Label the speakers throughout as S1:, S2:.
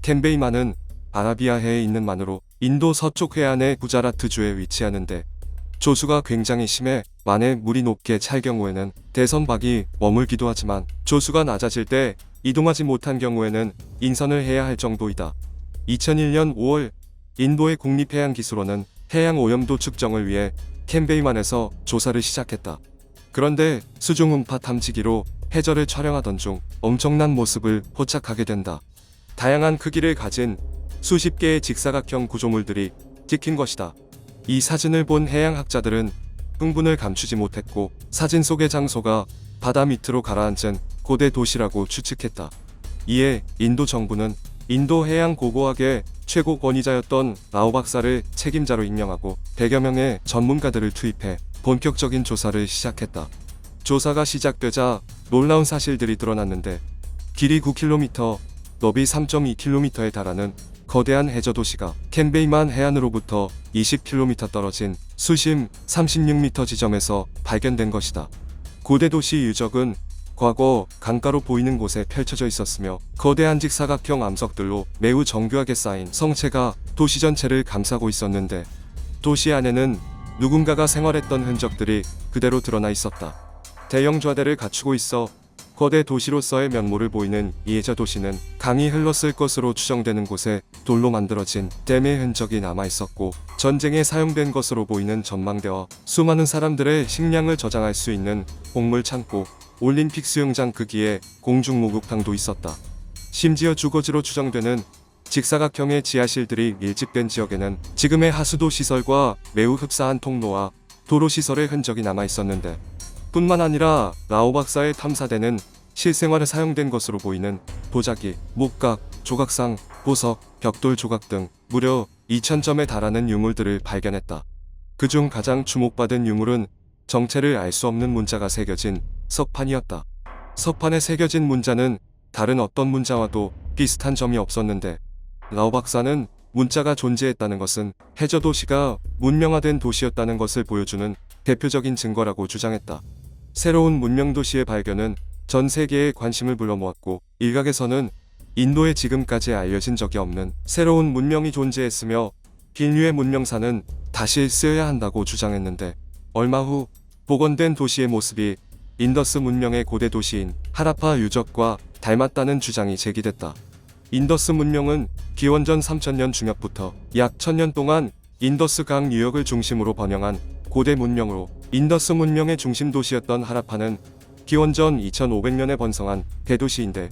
S1: 캔베이만은 아라비아해에 있는 만으로 인도 서쪽 해안의 구자라트주에 위치하는데 조수가 굉장히 심해 만에 물이 높게 찰 경우에는 대선박이 머물기도 하지만 조수가 낮아질 때 이동하지 못한 경우에는 인선을 해야 할 정도이다. 2001년 5월 인도의 국립해양기술원은 해양 오염도 측정을 위해 캔베이만에서 조사를 시작했다. 그런데 수중 음파 탐지기로 해저를 촬영하던 중 엄청난 모습을 포착하게 된다. 다양한 크기를 가진 수십 개의 직사각형 구조물들이 찍힌 것이다. 이 사진을 본 해양학자들은 흥분을 감추지 못했고 사진 속의 장소가 바다 밑으로 가라앉은 고대 도시라고 추측했다. 이에 인도 정부는 인도 해양 고고학의 최고 권위자였던 라오 박사를 책임자로 임명하고 100여 명의 전문가들을 투입해 본격적인 조사를 시작했다. 조사가 시작되자 놀라운 사실들이 드러났는데 길이 9km, 너비 3.2km에 달하는 거대한 해저 도시가 캔베이만 해안으로부터 20km 떨어진 수심 36m 지점에서 발견된 것이다. 고대 도시 유적은 과거 강가로 보이는 곳에 펼쳐져 있었으며 거대한 직사각형 암석들로 매우 정교하게 쌓인 성체가 도시 전체를 감싸고 있었는데 도시 안에는 누군가가 생활했던 흔적들이 그대로 드러나 있었다. 대형 좌대를 갖추고 있어 거대 도시로서의 면모를 보이는 이 해저 도시는 강이 흘렀을 것으로 추정되는 곳에 돌로 만들어진 댐의 흔적이 남아있었고 전쟁에 사용된 것으로 보이는 전망대와 수많은 사람들의 식량을 저장할 수 있는 곡물 창고, 올림픽 수영장 크기의 공중 목욕탕도 있었다. 심지어 주거지로 추정되는 직사각형의 지하실들이 밀집된 지역에는 지금의 하수도 시설과 매우 흡사한 통로와 도로 시설의 흔적이 남아있었는데 뿐만 아니라 라오 박사의 탐사대는 실생활에 사용된 것으로 보이는 도자기, 목각, 조각상, 보석, 벽돌 조각 등 무려 2000점에 달하는 유물들을 발견했다. 그중 가장 주목받은 유물은 정체를 알 수 없는 문자가 새겨진 석판이었다. 석판에 새겨진 문자는 다른 어떤 문자와도 비슷한 점이 없었는데 라오 박사는 문자가 존재했다는 것은 해저 도시가 문명화된 도시였다는 것을 보여주는 대표적인 증거라고 주장했다. 새로운 문명 도시의 발견은 전 세계에 관심을 불러모았고 일각에서는 인도에 지금까지 알려진 적이 없는 새로운 문명이 존재했으며 인류의 문명사는 다시 쓰여야 한다고 주장했는데 얼마 후 복원된 도시의 모습이 인더스 문명의 고대 도시인 하라파 유적과 닮았다는 주장이 제기됐다. 인더스 문명은 기원전 3000년 중엽부터 약 1000년 동안 인더스 강 유역을 중심으로 번영한 고대 문명으로 인더스 문명의 중심 도시였던 하라파는 기원전 2500년에 번성한 대도시인데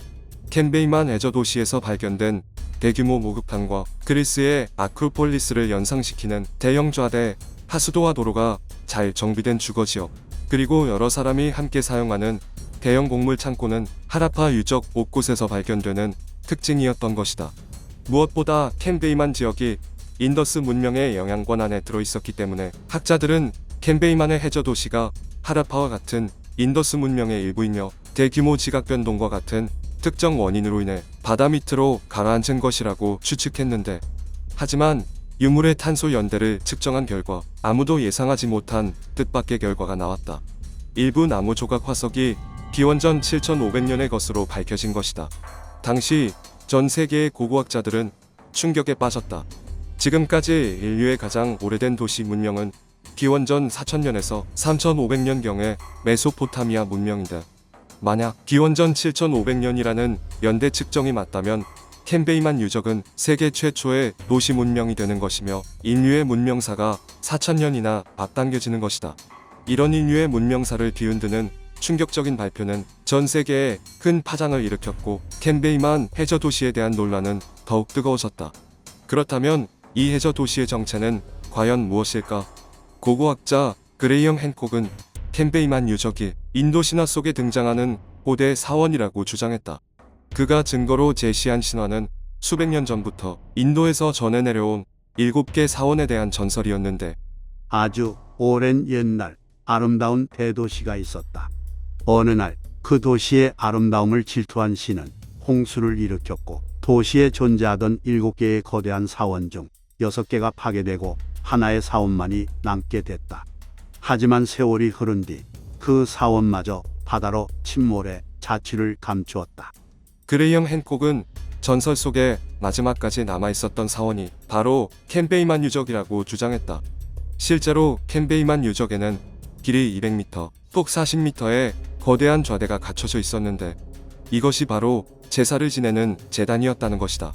S1: 캔베이만 해저 도시에서 발견된 대규모 목욕탕과 그리스의 아크로폴리스를 연상시키는 대형 좌대, 하수도와 도로가 잘 정비된 주거지역, 그리고 여러 사람이 함께 사용하는 대형 곡물 창고는 하라파 유적 곳곳에서 발견되는 특징이었던 것이다. 무엇보다 캔베이만 지역이 인더스 문명의 영향권 안에 들어있었기 때문에 학자들은 캔베이만의 해저 도시가 하라파와 같은 인더스 문명의 일부이며 대규모 지각 변동과 같은 특정 원인으로 인해 바다 밑으로 가라앉은 것이라고 추측했는데 하지만 유물의 탄소 연대를 측정한 결과 아무도 예상하지 못한 뜻밖의 결과가 나왔다. 일부 나무 조각 화석이 기원전 7500년의 것으로 밝혀진 것이다. 당시 전 세계의 고고학자들은 충격에 빠졌다. 지금까지 인류의 가장 오래된 도시 문명은 기원전 4000년에서 3500년경의 메소포타미아 문명인데 만약 기원전 7500년이라는 연대 측정이 맞다면 캔베이만 유적은 세계 최초의 도시 문명이 되는 것이며 인류의 문명사가 4000년이나 앞당겨지는 것이다. 이런 인류의 문명사를 뒤흔드는 충격적인 발표는 전 세계에 큰 파장을 일으켰고 캔베이만 해저 도시에 대한 논란은 더욱 뜨거워졌다. 그렇다면 이 해저 도시의 정체는 과연 무엇일까? 고고학자 그레이엄 핸콕은 캔베이만 유적이 인도 신화 속에 등장하는 고대 사원이라고 주장했다. 그가 증거로 제시한 신화는 수백 년 전부터 인도에서 전해 내려온 7개 사원에 대한 전설이었는데
S2: 아주 오랜 옛날 아름다운 대도시가 있었다. 어느 날 그 도시의 아름다움을 질투한 신은 홍수를 일으켰고 도시에 존재하던 7개의 거대한 사원 중 6개가 파괴되고 하나의 사원만이 남게 됐다. 하지만 세월이 흐른 뒤 그 사원마저 바다로 침몰해 자취를 감추었다.
S1: 그레이엄 핸콕은 전설 속에 마지막까지 남아있었던 사원이 바로 캔베이만 유적이라고 주장했다. 실제로 캔베이만 유적에는 길이 200m, 폭 40m의 거대한 좌대가 갖춰져 있었는데 이것이 바로 제사를 지내는 제단이었다는 것이다.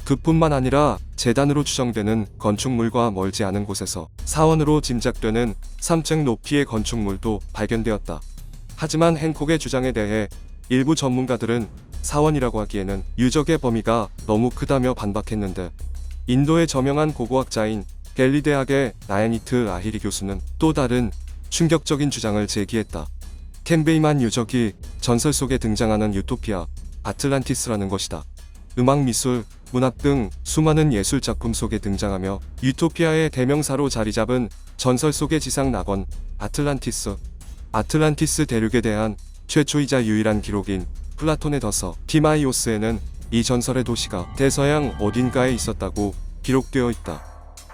S1: 그뿐만 아니라 제단으로 추정되는 건축물과 멀지 않은 곳에서 사원으로 짐작되는 3층 높이의 건축물도 발견되었다. 하지만 핸콕의 주장에 대해 일부 전문가들은 사원이라고 하기에는 유적의 범위가 너무 크다며 반박했는데 인도의 저명한 고고학자인 델리 대학의 나야니트 아히리 교수는 또 다른 충격적인 주장을 제기했다. 캔베이만 유적이 전설 속에 등장하는 유토피아 아틀란티스라는 것이다. 음악, 미술, 문학 등 수많은 예술 작품 속에 등장하며 유토피아의 대명사로 자리잡은 전설 속의 지상 낙원 아틀란티스. 아틀란티스 대륙에 대한 최초이자 유일한 기록인 플라톤의 더서 티마이오스에는 이 전설의 도시가 대서양 어딘가에 있었다고 기록되어 있다.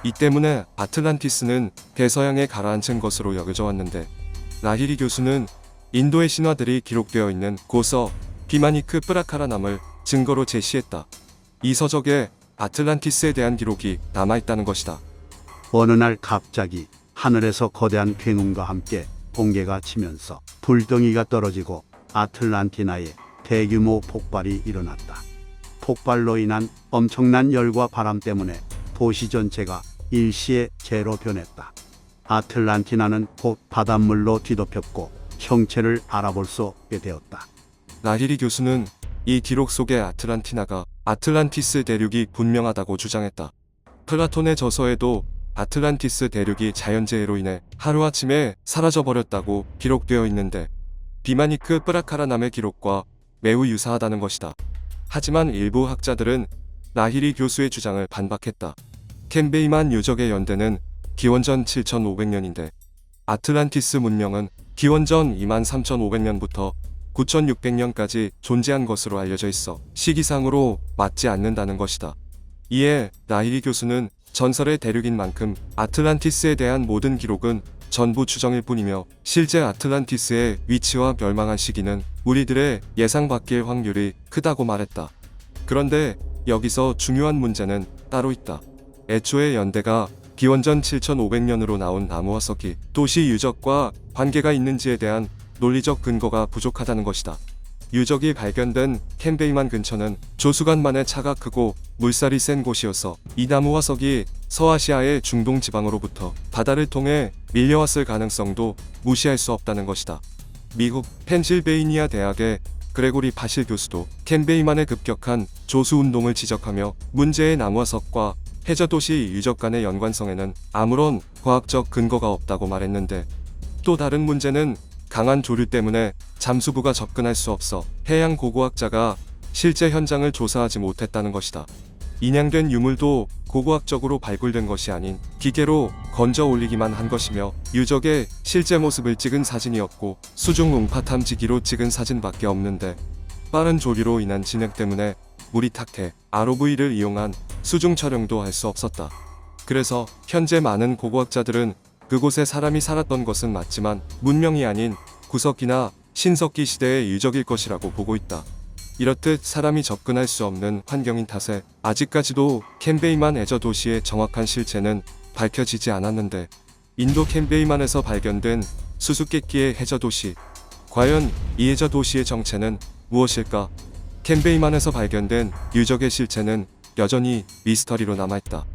S1: 이 때문에 아틀란티스는 대서양에 가라앉은 것으로 여겨져 왔는데 라히리 교수는 인도의 신화들이 기록되어 있는 고서 비마니크 프라카라남을 증거로 제시했다. 이 서적에 아틀란티스에 대한 기록이 남아있다는 것이다.
S2: 어느 날 갑자기 하늘에서 거대한 굉음과 함께 번개가 치면서 불덩이가 떨어지고 아틀란티나에 대규모 폭발이 일어났다. 폭발로 인한 엄청난 열과 바람 때문에 도시 전체가 일시에 재로 변했다. 아틀란티나는 곧 바닷물로 뒤덮였고 형체를 알아볼 수 없게 되었다.
S1: 라히리 교수는 이 기록 속의 아틀란티나가 아틀란티스 대륙이 분명하다고 주장했다. 플라톤의 저서에도 아틀란티스 대륙이 자연재해로 인해 하루아침에 사라져버렸다고 기록되어 있는데 비마니크 프라카라남의 기록과 매우 유사하다는 것이다. 하지만 일부 학자들은 라히리 교수의 주장을 반박했다. 캔베이만 유적의 연대는 기원전 7500년인데 아틀란티스 문명은 기원전 23500년부터 9600년까지 존재한 것으로 알려져 있어 시기상으로 맞지 않는다는 것이다. 이에 라히리 교수는 전설의 대륙인 만큼 아틀란티스에 대한 모든 기록은 전부 추정일 뿐이며 실제 아틀란티스의 위치와 멸망한 시기는 우리들의 예상 밖일 확률이 크다고 말했다. 그런데 여기서 중요한 문제는 따로 있다. 애초에 연대가 기원전 7500년으로 나온 나무화석이 도시 유적과 관계가 있는지에 대한 논리적 근거가 부족하다는 것이다. 유적이 발견된 캔베이만 근처는 조수간만의 차가 크고 물살이 센 곳이어서 이 나무 화석이 서아시아의 중동 지방으로부터 바다를 통해 밀려왔을 가능성도 무시할 수 없다는 것이다. 미국 펜실베이니아 대학의 그레고리 파실 교수도 캔베이만의 급격한 조수운동을 지적하며 문제의 나무 화석과 해저도시 유적 간의 연관성에는 아무런 과학적 근거가 없다고 말했는데 또 다른 문제는 강한 조류 때문에 잠수부가 접근할 수 없어 해양 고고학자가 실제 현장을 조사하지 못했다는 것이다. 인양된 유물도 고고학적으로 발굴된 것이 아닌 기계로 건져 올리기만 한 것이며 유적의 실제 모습을 찍은 사진이었고 수중 음파 탐지기로 찍은 사진밖에 없는데 빠른 조류로 인한 진행 때문에 물이 탁해 ROV를 이용한 수중 촬영도 할 수 없었다. 그래서 현재 많은 고고학자들은 그곳에 사람이 살았던 것은 맞지만 문명이 아닌 구석기나 신석기 시대의 유적일 것이라고 보고 있다. 이렇듯 사람이 접근할 수 없는 환경인 탓에 아직까지도 캔베이만 해저 도시의 정확한 실체는 밝혀지지 않았는데 인도 캔베이만에서 발견된 수수께끼의 해저 도시, 과연 이 해저 도시의 정체는 무엇일까? 캔베이만에서 발견된 유적의 실체는 여전히 미스터리로 남아있다.